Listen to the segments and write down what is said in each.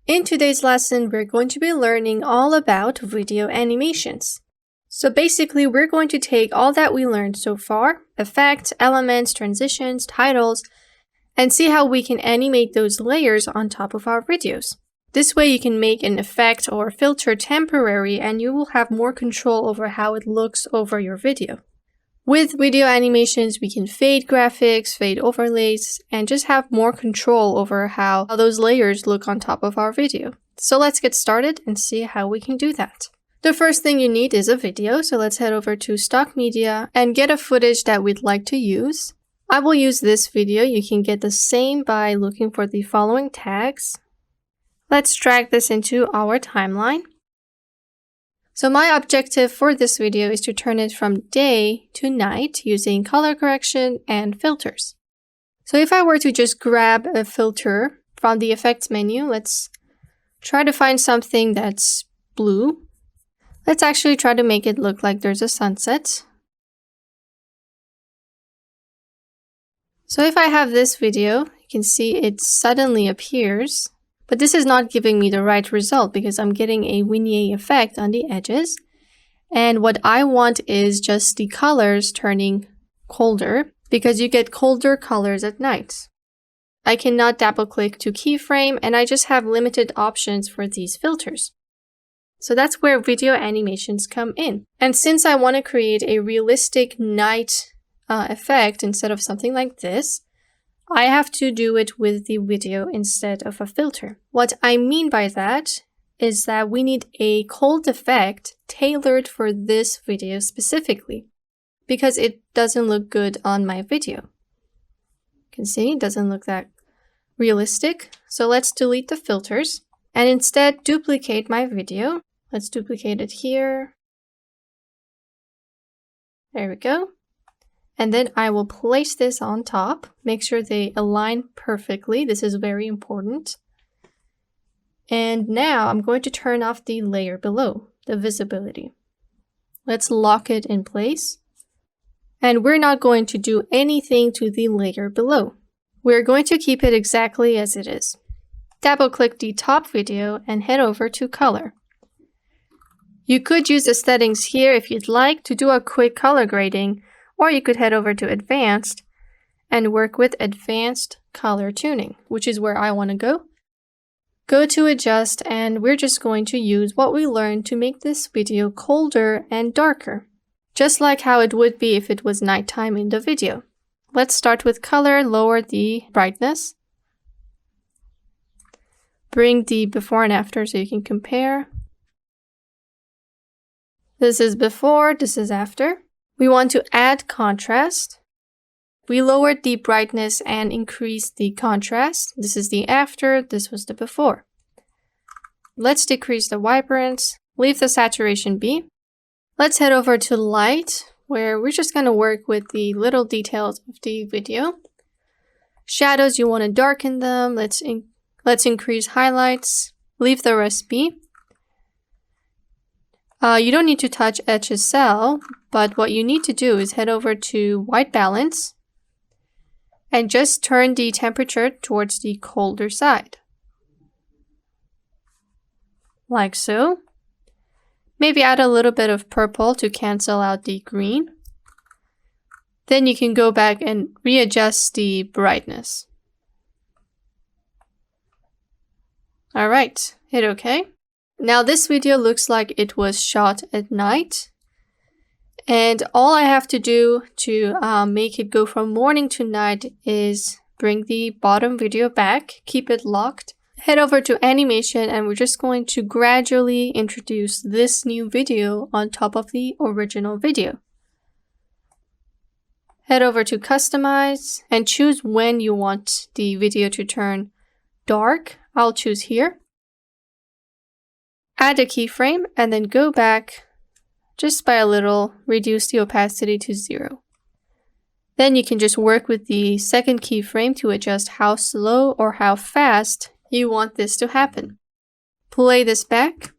In today's lesson, we're going to be learning all about video animations. So basically, we're going to take all that we learned so far, effects, elements, transitions, titles, and see how we can animate those layers on top of our videos. This way you can make an effect or filter temporary and you will have more control over how it looks over your video. With video animations, we can fade graphics, fade overlays, and just have more control over how those layers look on top of our video. So let's get started and see how we can do that. The first thing you need is a video, so let's head over to Stock Media and get a footage that we'd like to use. I will use this video. You can get the same by looking for the following tags. Let's drag this into our timeline. So my objective for this video is to turn it from day to night using color correction and filters. So if I were to just grab a filter from the effects menu, let's try to find something that's blue. Let's actually try to make it look like there's a sunset. So if I have this video, you can see it suddenly appears. But this is not giving me the right result because I'm getting a vignette effect on the edges. And what I want is just the colors turning colder because you get colder colors at night. I cannot double click to keyframe and I just have limited options for these filters. So that's where video animations come in. And since I want to create a realistic night effect instead of something like this, I have to do it with the video instead of a filter. What I mean by that is that we need a cold effect tailored for this video specifically because it doesn't look good on my video. You can see it doesn't look that realistic. So let's delete the filters and instead duplicate my video. Let's duplicate it here. There we go. And then I will place this on top. Make sure they align perfectly. This is very important. And now I'm going to turn off the layer below, the visibility. Let's lock it in place. And we're not going to do anything to the layer below. We're going to keep it exactly as it is. Double click the top video and head over to color. You could use the settings here if you'd like to do a quick color grading, or you could head over to Advanced and work with Advanced Color Tuning, which is where I want to go. Go to Adjust, and we're just going to use what we learned to make this video colder and darker, just like how it would be if it was nighttime in the video. Let's start with color, lower the brightness. Bring the before and after so you can compare. This is before, this is after. We want to add contrast. We lowered the brightness and increased the contrast. This is the after, this was the before. Let's decrease the vibrance, leave the saturation be. Let's head over to light, where we're just going to work with the little details of the video. Shadows, you want to darken them. Let's increase highlights, leave the rest be. You don't need to touch HSL, but what you need to do is head over to white balance and just turn the temperature towards the colder side. Like so. Maybe add a little bit of purple to cancel out the green. Then you can go back and readjust the brightness. Alright, hit OK. Now this video looks like it was shot at night. And all I have to do to make it go from morning to night is bring the bottom video back, keep it locked, head over to animation, and we're just going to gradually introduce this new video on top of the original video. Head over to customize and choose when you want the video to turn dark. I'll choose here. Add a keyframe and then go back just by a little, reduce the opacity to 0. Then you can just work with the second keyframe to adjust how slow or how fast you want this to happen. Play this back.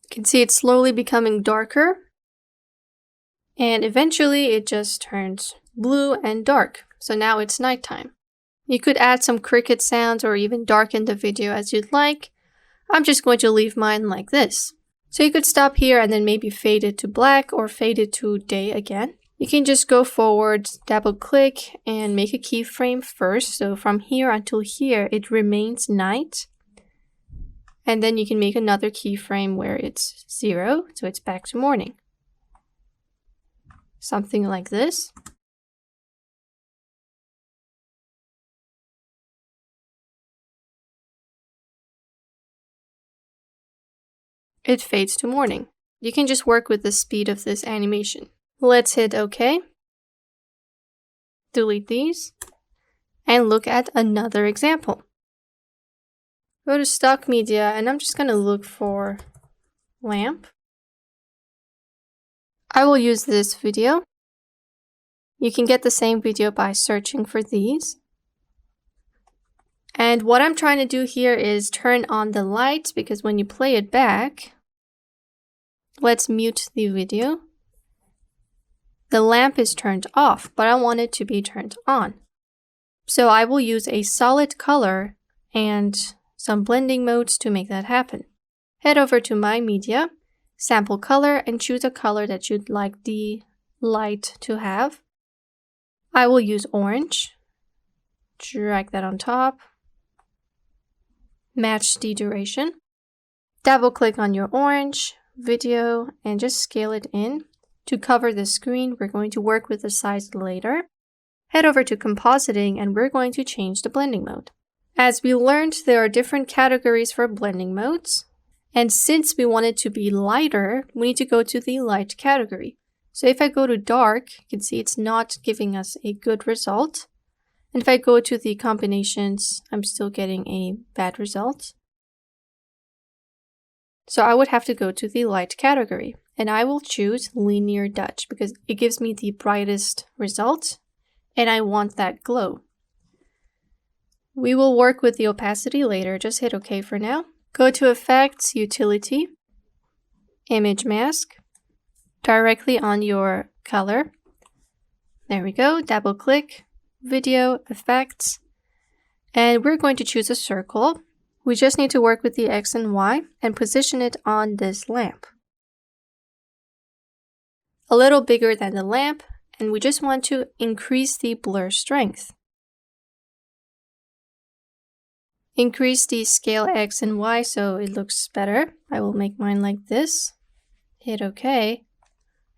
You can see it's slowly becoming darker. And eventually it just turns blue and dark. So now it's nighttime. You could add some cricket sounds or even darken the video as you'd like. I'm just going to leave mine like this. So you could stop here and then maybe fade it to black or fade it to day again. You can just go forward, double click and make a keyframe first. So from here until here, it remains night. And then you can make another keyframe where it's 0, so it's back to morning. Something like this. It fades to morning. You can just work with the speed of this animation. Let's hit OK. Delete these. And look at another example. Go to stock media and I'm just going to look for lamp. I will use this video. You can get the same video by searching for these. And what I'm trying to do here is turn on the lights because when you play it back, let's mute the video. The lamp is turned off, but I want it to be turned on. So I will use a solid color and some blending modes to make that happen. Head over to My Media, Sample Color, and choose a color that you'd like the light to have. I will use orange. Drag that on top. Match the duration. Double click on your orange video and just scale it in. To cover the screen, we're going to work with the size later. Head over to compositing and we're going to change the blending mode. As we learned, there are different categories for blending modes. And since we want it to be lighter, we need to go to the light category. So if I go to dark, you can see it's not giving us a good result. And if I go to the combinations, I'm still getting a bad result. So I would have to go to the light category. And I will choose Linear Dutch because it gives me the brightest result. And I want that glow. We will work with the opacity later. Just hit OK for now. Go to Effects, Utility, Image Mask, directly on your color. There we go. Double click, Video, Effects. And we're going to choose a circle. We just need to work with the X and Y and position it on this lamp. A little bigger than the lamp, and we just want to increase the blur strength. Increase the scale X and Y so it looks better. I will make mine like this. Hit OK.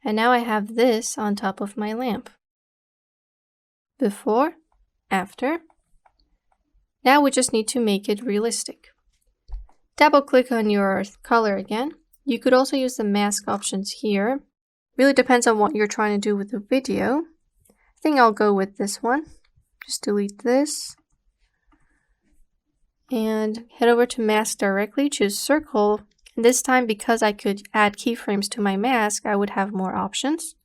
And now I have this on top of my lamp. Before, after. Now we just need to make it realistic. Double click on your color again. You could also use the mask options here. Really depends on what you're trying to do with the video. I think I'll go with this one. Just delete this. And head over to mask directly, choose circle. And this time, because I could add keyframes to my mask, I would have more options.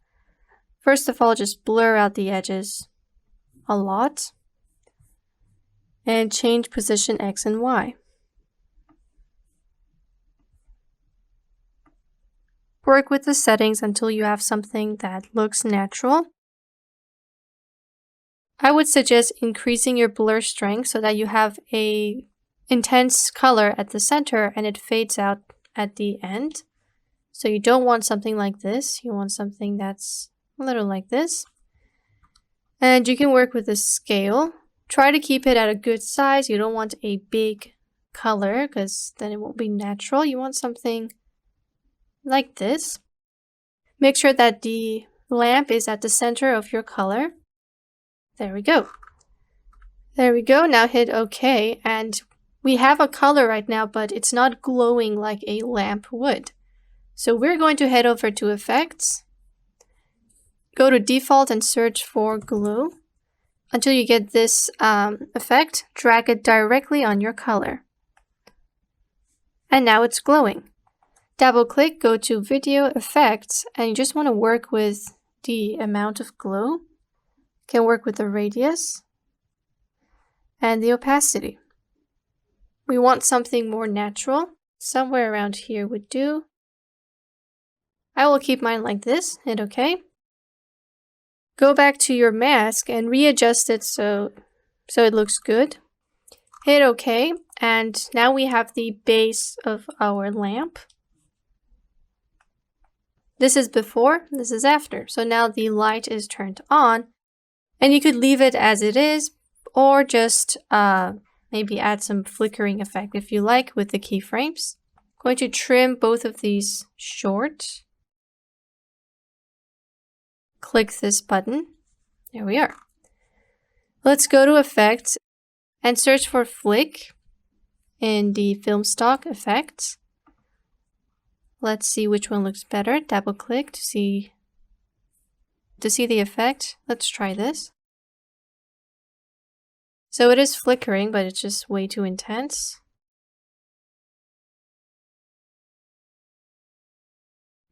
First of all, just blur out the edges a lot. And change position X and Y. Work with the settings until you have something that looks natural. I would suggest increasing your blur strength so that you have a intense color at the center and it fades out at the end. So you don't want something like this. You want something that's a little like this. And you can work with the scale. Try to keep it at a good size. You don't want a big color because then it won't be natural. You want something like this. Make sure that the lamp is at the center of your color. There we go. There we go. Now hit OK. And we have a color right now, but it's not glowing like a lamp would. So we're going to head over to Effects. Go to Default and search for Glow. Until you get this effect, drag it directly on your color. And now it's glowing. Double click, go to Video Effects, and you just want to work with the amount of glow. You can work with the radius and the opacity. We want something more natural. Somewhere around here would do. I will keep mine like this, hit OK. Go back to your mask and readjust it so it looks good. Hit OK, and now we have the base of our lamp. This is before, this is after. So now the light is turned on, and you could leave it as it is, or just maybe add some flickering effect if you like with the keyframes. I'm going to trim both of these short. Click this button. There we are. Let's go to Effects and search for Flick in the film stock effects. Let's see which one looks better. Double click to see the effect. Let's try this. So it is flickering, but it's just way too intense.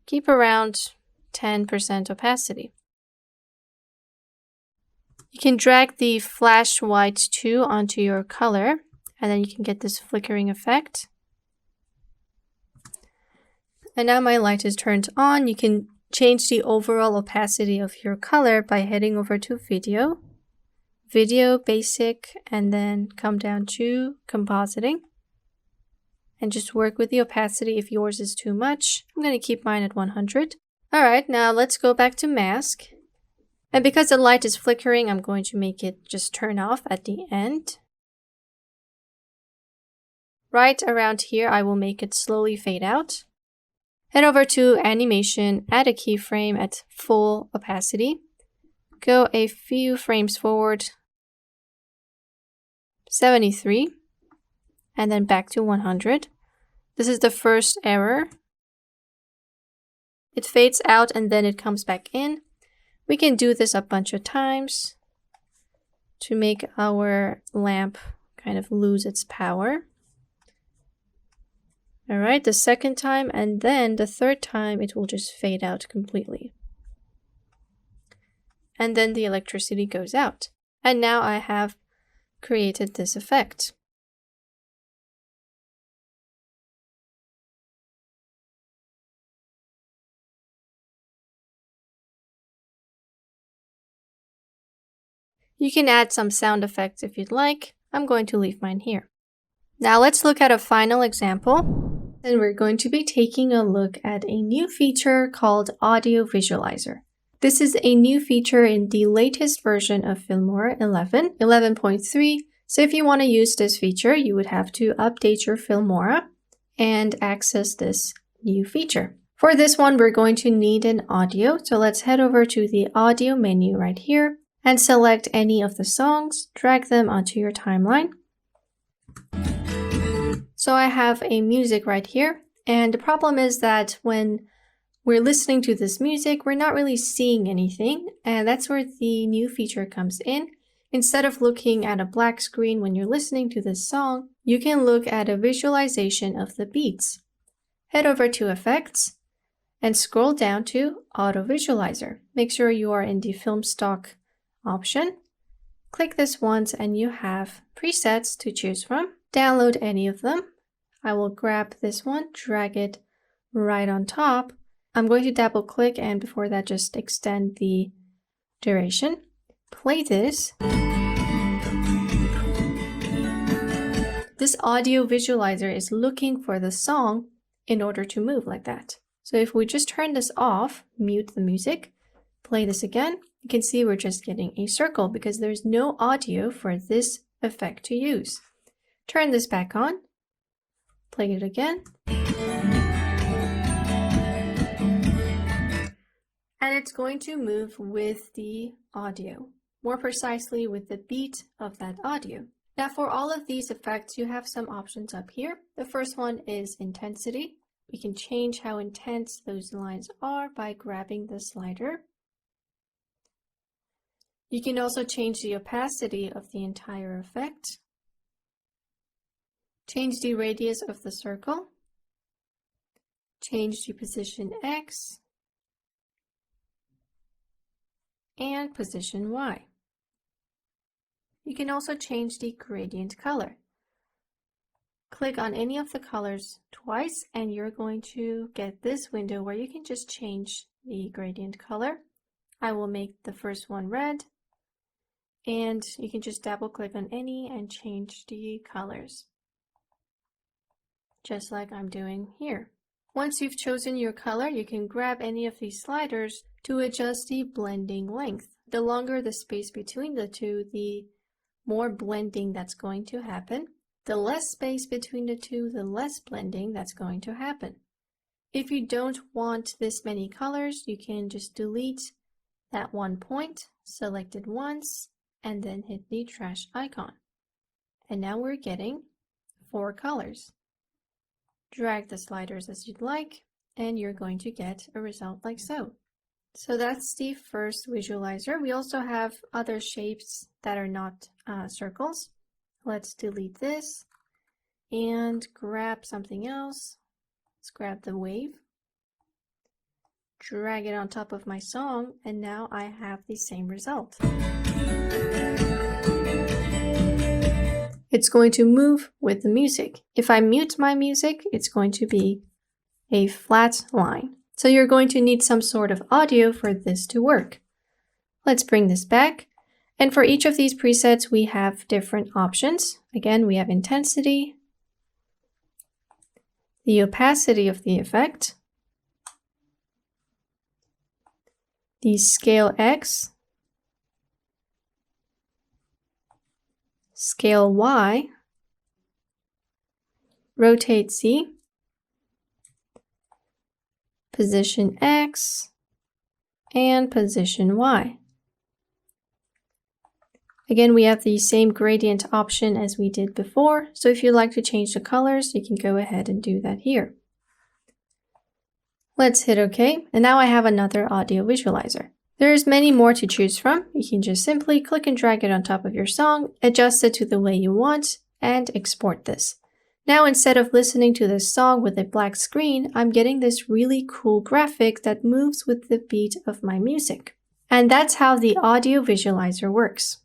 Keep around 10% opacity. You can drag the flash white 2 onto your color, and then you can get this flickering effect. And now my light is turned on. You can change the overall opacity of your color by heading over to Video, Basic, and then come down to Compositing. And just work with the opacity if yours is too much. I'm going to keep mine at 100. Alright, now let's go back to Mask. And because the light is flickering, I'm going to make it just turn off at the end. Right around here, I will make it slowly fade out. Head over to Animation, add a keyframe at full opacity. Go a few frames forward, 73, and then back to 100. This is the first error. It fades out and then it comes back in. We can do this a bunch of times to make our lamp kind of lose its power. Alright, the second time, and then the third time it will just fade out completely. And then the electricity goes out. And now I have created this effect. You can add some sound effects if you'd like. I'm going to leave mine here. Now let's look at a final example. And we're going to be taking a look at a new feature called Audio Visualizer. This is a new feature in the latest version of Filmora 11.3. So if you want to use this feature, you would have to update your Filmora and access this new feature. For this one, we're going to need an audio. So let's head over to the audio menu right here and select any of the songs, drag them onto your timeline. So I have a music right here, and the problem is that when we're listening to this music, we're not really seeing anything, and that's where the new feature comes in. Instead of looking at a black screen when you're listening to this song, you can look at a visualization of the beats. Head over to Effects and scroll down to Auto Visualizer. Make sure you are in the film stock option. Click this once and you have presets to choose from. Download any of them. I will grab this one, drag it right on top. I'm going to double click and before that just extend the duration. Play this. This audio visualizer is looking for the song in order to move like that. So if we just turn this off, mute the music, play this again, you can see we're just getting a circle because there's no audio for this effect to use. Turn this back on, play it again. And it's going to move with the audio, more precisely with the beat of that audio. Now for all of these effects, you have some options up here. The first one is intensity. We can change how intense those lines are by grabbing the slider. You can also change the opacity of the entire effect. Change the radius of the circle. Change the position X. And position Y. You can also change the gradient color. Click on any of the colors twice and you're going to get this window where you can just change the gradient color. I will make the first one red, and you can just double click on any and change the colors, just like I'm doing here. Once you've chosen your color, you can grab any of these sliders to adjust the blending length. The longer the space between the two, the more blending that's going to happen. The less space between the two, the less blending that's going to happen. If you don't want this many colors, you can just delete that one point, select it once, and then hit the trash icon. And now we're getting 4 colors. Drag the sliders as you'd like, and you're going to get a result like so. So that's the first visualizer. We also have other shapes that are not circles. Let's delete this and grab something else. Let's grab the wave, drag it on top of my song, and now I have the same result. It's going to move with the music. If I mute my music, it's going to be a flat line. So you're going to need some sort of audio for this to work. Let's bring this back. And for each of these presets, we have different options. Again, we have intensity, the opacity of the effect, the scale X, scale Y, rotate Z, position X, and position Y. Again, we have the same gradient option as we did before, so if you'd like to change the colors, you can go ahead and do that here. Let's hit OK, and now I have another audio visualizer. There's many more to choose from. You can just simply click and drag it on top of your song, adjust it to the way you want, and export this. Now instead of listening to this song with a black screen, I'm getting this really cool graphic that moves with the beat of my music. And that's how the audio visualizer works.